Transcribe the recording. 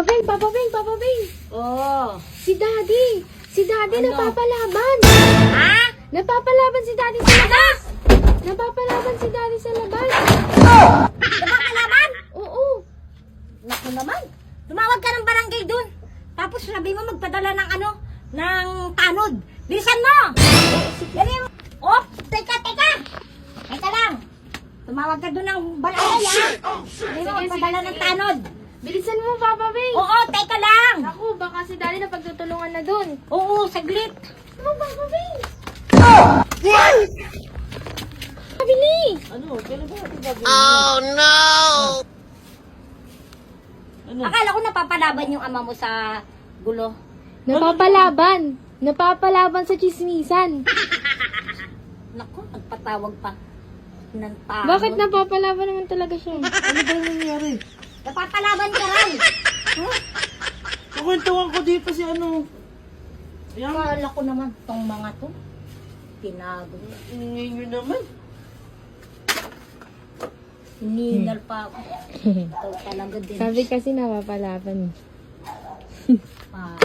Papa Bing! Oh. Si Daddy Ano? napapalaban! Ha? Napapalaban si Daddy sa labas! Napapalaban si Daddy sa labas! Napakalaban? Oo! Naku naman. Tumawag ka ng barangay dun. Tapos sabi mo magpadala ng ng tanod. Bilisan mo! Dali mo. Oh, teka. Teka lang. Tumawag ka dun ng barangay, ha? Sabi mo magpadala ng tanod. Bilisan mo, Papa Bing! Oo, teka lang. Naku, baka si Daddy napagtutulungan na dun. Oo, saglit. Ano, Papa Bing? Pabili! Ano? Kailan ba natin gagawin? Ano? Akala ko napapalaban yung ama mo sa gulo. Napapalaban! Napapalaban sa chismisan. Naku, nagpatawag pa. Ng tanod. Bakit napapalaban naman talaga siya? Ano ba yung nangyari? Napapalaban ka rin. Kukwentuhan ko dito si ano. Ayan. Akala ko naman tong mga to. Tinago. Ngayon naman. Hiningal pa ako. Ikaw talaga din. Sabi kasi napapalaban. Ah.